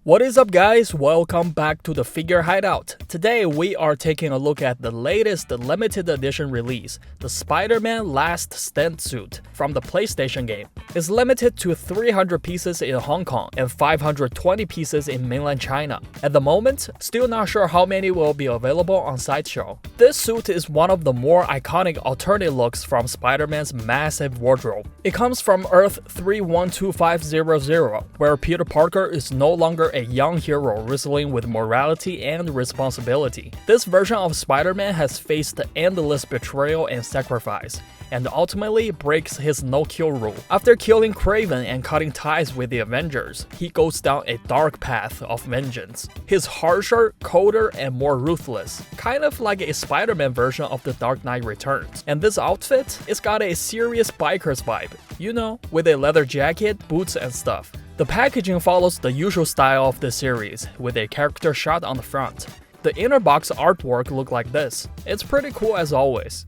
What is up, guys? Welcome back to the Figure Hideout. Today we are taking a look at the latest limited edition release, the Spider-Man Last Stand suit from the PlayStation game. It's limited to 300 pieces in Hong Kong and 520 pieces in mainland China. At the moment, still not sure how many will be available on Sideshow. This suit is one of the more iconic alternate looks from Spider-Man's massive wardrobe. It comes from Earth 312500, where Peter Parker is no longer a young hero wrestling with morality and responsibility. This version of Spider-Man has faced endless betrayal and sacrifice, and ultimately breaks his no-kill rule. After killing Kraven and cutting ties with the Avengers, he goes down a dark path of vengeance. He's harsher, colder, and more ruthless, kind of like a Spider-Man version of The Dark Knight Returns. And this outfit, it's got a serious biker's vibe, you know, with a leather jacket, boots, and stuff. The packaging follows the usual style of the series, with a character shot on the front. The inner box artwork looks like this. It's pretty cool as always.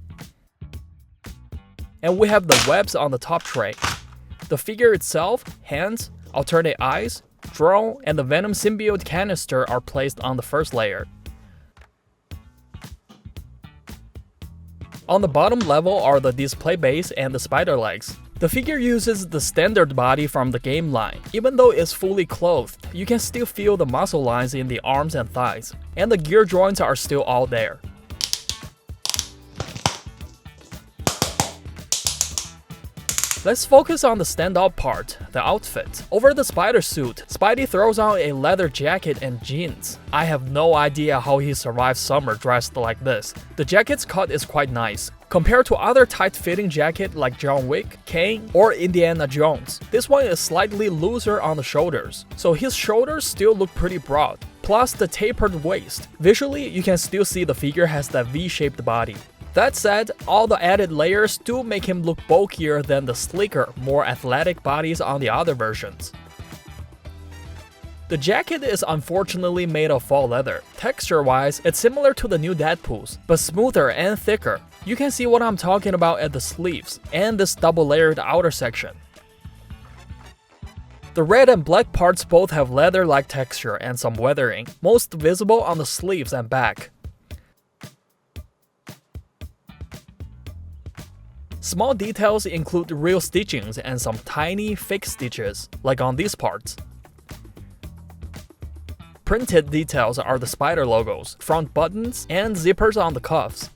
And we have the webs on the top tray. The figure itself, hands, alternate eyes, drone, and the Venom symbiote canister are placed on the first layer. On the bottom level are the display base and the spider legs. The figure uses the standard body from the game line. Even though it's fully clothed, you can still feel the muscle lines in the arms and thighs, and the gear joints are still all there. Let's focus on the standout part, the outfit. Over the spider suit, Spidey throws on a leather jacket and jeans. I have no idea how he survived summer dressed like this. The jacket's cut is quite nice. Compared to other tight-fitting jackets like John Wick, Kane, or Indiana Jones, this one is slightly looser on the shoulders, so his shoulders still look pretty broad. Plus the tapered waist. Visually, you can still see the figure has that V-shaped body. That said, all the added layers do make him look bulkier than the sleeker, more athletic bodies on the other versions. The jacket is unfortunately made of faux leather. Texture-wise, it's similar to the new Deadpool's, but smoother and thicker. You can see what I'm talking about at the sleeves, and this double-layered outer section. The red and black parts both have leather-like texture and some weathering, most visible on the sleeves and back. Small details include real stitchings and some tiny fake stitches, like on these parts. Printed details are the spider logos, front buttons, and zippers on the cuffs.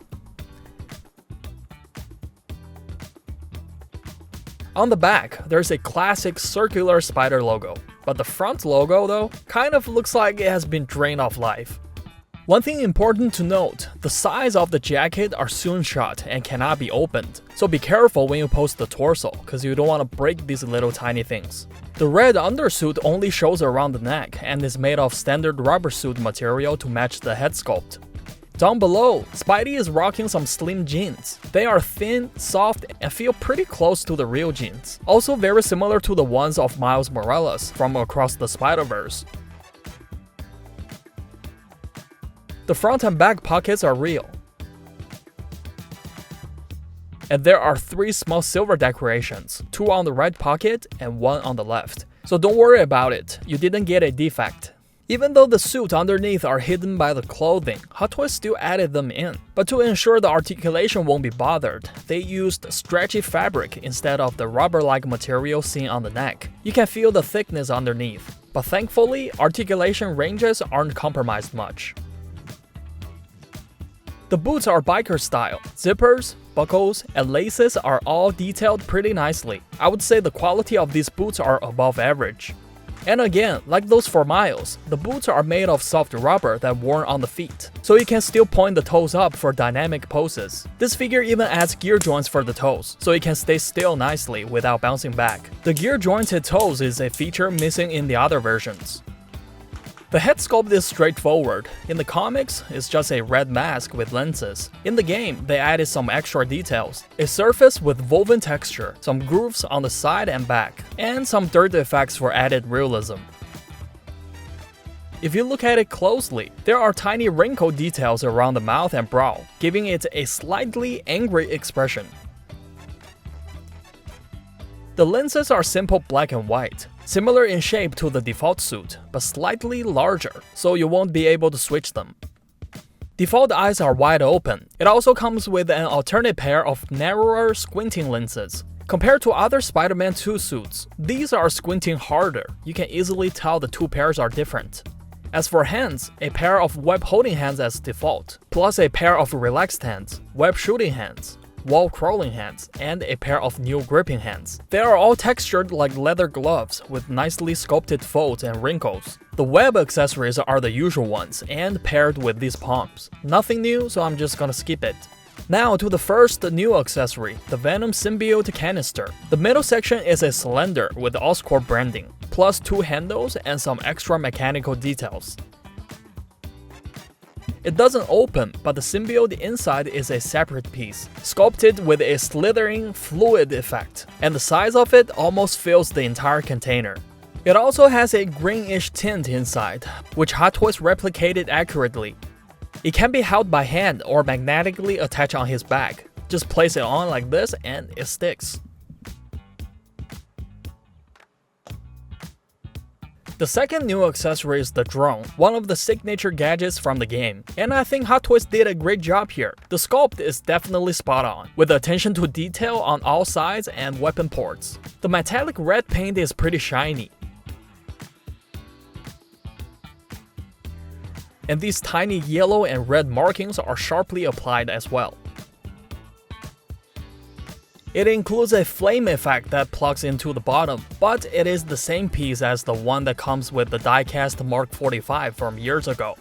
On the back, there's a classic circular spider logo, but the front logo, though, kind of looks like it has been drained of life. One thing important to note, the sides of the jacket are sewn shut and cannot be opened, so be careful when you post the torso, cause you don't want to break these little tiny things. The red undersuit only shows around the neck and is made of standard rubber suit material to match the head sculpt. Down below, Spidey is rocking some slim jeans. They are thin, soft, and feel pretty close to the real jeans. Also very similar to the ones of Miles Morales from Across the Spider-Verse. The front and back pockets are real. And there are 3 small silver decorations, 2 on the right pocket and 1 on the left. So don't worry about it, you didn't get a defect. Even though the suit underneath are hidden by the clothing, Hot Toys still added them in. But to ensure the articulation won't be bothered, they used stretchy fabric instead of the rubber-like material seen on the neck. You can feel the thickness underneath. But thankfully, articulation ranges aren't compromised much. The boots are biker style. Zippers, buckles, and laces are all detailed pretty nicely. I would say the quality of these boots are above average. And again, like those for Miles, the boots are made of soft rubber that worn on the feet, so you can still point the toes up for dynamic poses. This figure even adds gear joints for the toes, so it can stay still nicely without bouncing back. The gear jointed toes is a feature missing in the other versions. The head sculpt is straightforward. In the comics, it's just a red mask with lenses. In the game, they added some extra details. A surface with woven texture, some grooves on the side and back, and some dirt effects for added realism. If you look at it closely, there are tiny wrinkle details around the mouth and brow, giving it a slightly angry expression. The lenses are simple black and white, similar in shape to the default suit, but slightly larger, so you won't be able to switch them. Default eyes are wide open. It also comes with an alternate pair of narrower squinting lenses. Compared to other Spider-Man 2 suits, these are squinting harder. You can easily tell the two pairs are different. As for hands, a pair of web holding hands as default, plus a pair of relaxed hands, web shooting hands, wall crawling hands, and a pair of new gripping hands. They are all textured like leather gloves with nicely sculpted folds and wrinkles. The web accessories are the usual ones and paired with these palms. Nothing new, so I'm just gonna skip it. Now to the first new accessory, the Venom Symbiote canister. The middle section is a cylinder with Oscorp branding, plus two handles and some extra mechanical details. It doesn't open, but the symbiote inside is a separate piece, sculpted with a slithering fluid effect, and the size of it almost fills the entire container. It also has a greenish tint inside, which Hot Toys replicated accurately. It can be held by hand or magnetically attached on his back. Just place it on like this and it sticks. The second new accessory is the drone, one of the signature gadgets from the game, and I think Hot Toys did a great job here. The sculpt is definitely spot on, with attention to detail on all sides and weapon ports. The metallic red paint is pretty shiny. And these tiny yellow and red markings are sharply applied as well. It includes a flame effect that plugs into the bottom, but it is the same piece as the one that comes with the die-cast Mark 45 from years ago.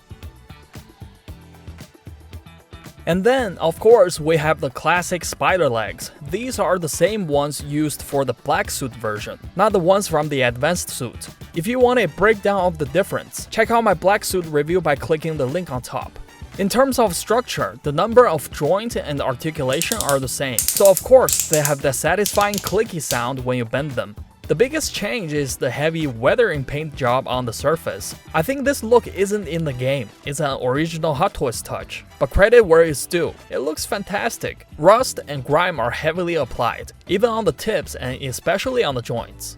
And then, of course, we have the classic spider legs. These are the same ones used for the black suit version, not the ones from the advanced suit. If you want a breakdown of the difference, check out my black suit review by clicking the link on top. In terms of structure, the number of joints and articulation are the same, so of course they have the satisfying clicky sound when you bend them. The biggest change is the heavy weathering paint job on the surface. I think this look isn't in the game, it's an original Hot Toys touch. But credit where it's due, it looks fantastic. Rust and grime are heavily applied, even on the tips and especially on the joints.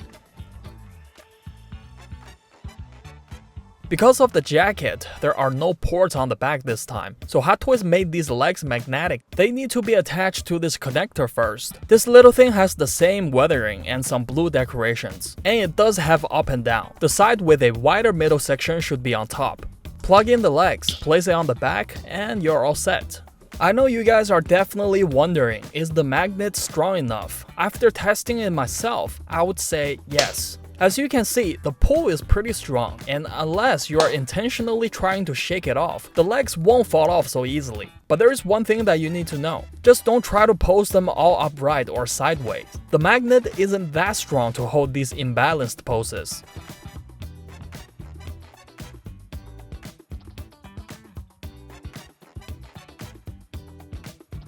Because of the jacket, there are no ports on the back this time, so Hot Toys made these legs magnetic. They need to be attached to this connector first. This little thing has the same weathering and some blue decorations, and it does have up and down. The side with a wider middle section should be on top. Plug in the legs, place it on the back, and you're all set. I know you guys are definitely wondering, is the magnet strong enough? After testing it myself, I would say yes. As you can see, the pull is pretty strong, and unless you are intentionally trying to shake it off, the legs won't fall off so easily. But there is one thing that you need to know. Just don't try to pose them all upright or sideways. The magnet isn't that strong to hold these imbalanced poses.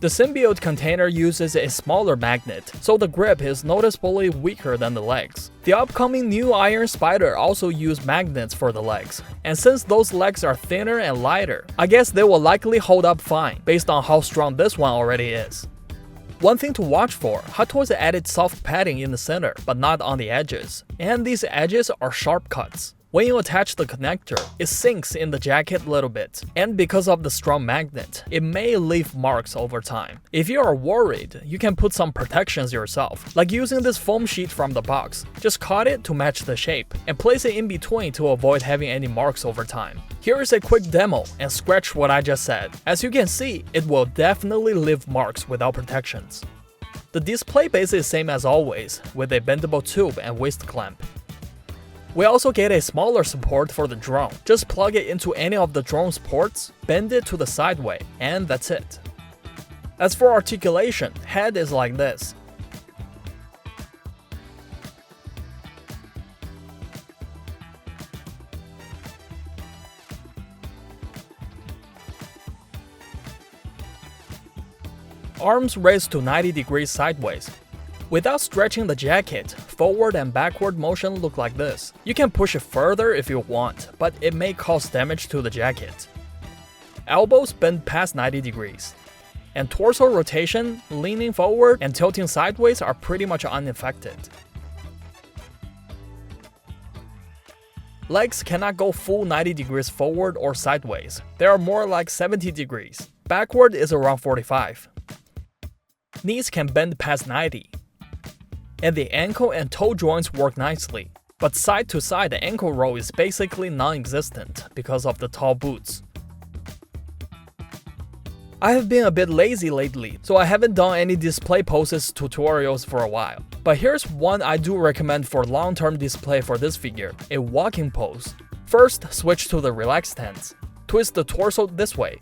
The symbiote container uses a smaller magnet, so the grip is noticeably weaker than the legs. The upcoming new Iron Spider also use magnets for the legs, and since those legs are thinner and lighter, I guess they will likely hold up fine based on how strong this one already is. One thing to watch for, Hot Toys added soft padding in the center, but not on the edges, and these edges are sharp cuts. When you attach the connector, it sinks in the jacket a little bit, and because of the strong magnet, it may leave marks over time. If you are worried, you can put some protections yourself, like using this foam sheet from the box. Just cut it to match the shape, and place it in between to avoid having any marks over time. Here is a quick demo, and scratch what I just said. As you can see, it will definitely leave marks without protections. The display base is same as always, with a bendable tube and waist clamp. We also get a smaller support for the drone. Just plug it into any of the drone's ports, bend it to the sideway, and that's it. As for articulation, head is like this. Arms raised to 90 degrees sideways. Without stretching the jacket, forward and backward motion look like this. You can push it further if you want, but it may cause damage to the jacket. Elbows bend past 90 degrees. And torso rotation, leaning forward and tilting sideways are pretty much unaffected. Legs cannot go full 90 degrees forward or sideways. They are more like 70 degrees. Backward is around 45. Knees can bend past 90. And the ankle and toe joints work nicely. But side to side, the ankle roll is basically non-existent because of the tall boots. I have been a bit lazy lately, so I haven't done any display poses tutorials for a while. But here's one I do recommend for long-term display for this figure, a walking pose. First, switch to the relaxed stance. Twist the torso this way.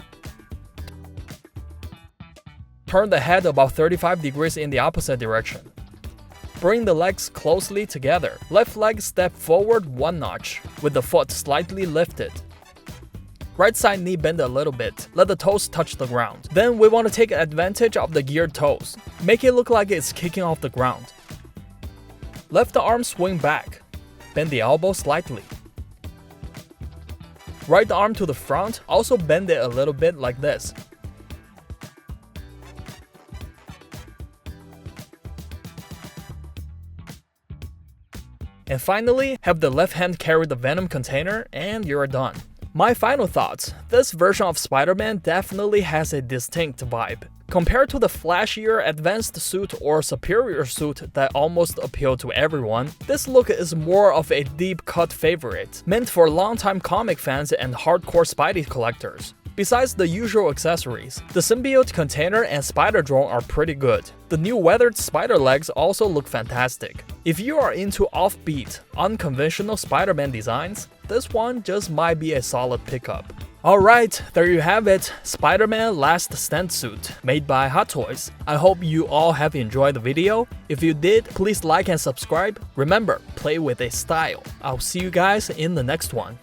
Turn the head about 35 degrees in the opposite direction. Bring the legs closely together. Left leg step forward 1 notch, with the foot slightly lifted. Right side knee bend a little bit, let the toes touch the ground. Then we want to take advantage of the geared toes. Make it look like it's kicking off the ground. Left arm swing back. Bend the elbow slightly. Right arm to the front, also bend it a little bit like this. And finally, have the left hand carry the Venom container and you're done. My final thoughts, this version of Spider-Man definitely has a distinct vibe. Compared to the flashier advanced suit or superior suit that almost appeal to everyone, this look is more of a deep-cut favorite, meant for longtime comic fans and hardcore Spidey collectors. Besides the usual accessories, the symbiote container and spider drone are pretty good. The new weathered spider legs also look fantastic. If you are into offbeat, unconventional Spider-Man designs, this one just might be a solid pickup. Alright, there you have it, Spider-Man Last Stand suit, made by Hot Toys. I hope you all have enjoyed the video. If you did, please like and subscribe. Remember, play with a style. I'll see you guys in the next one.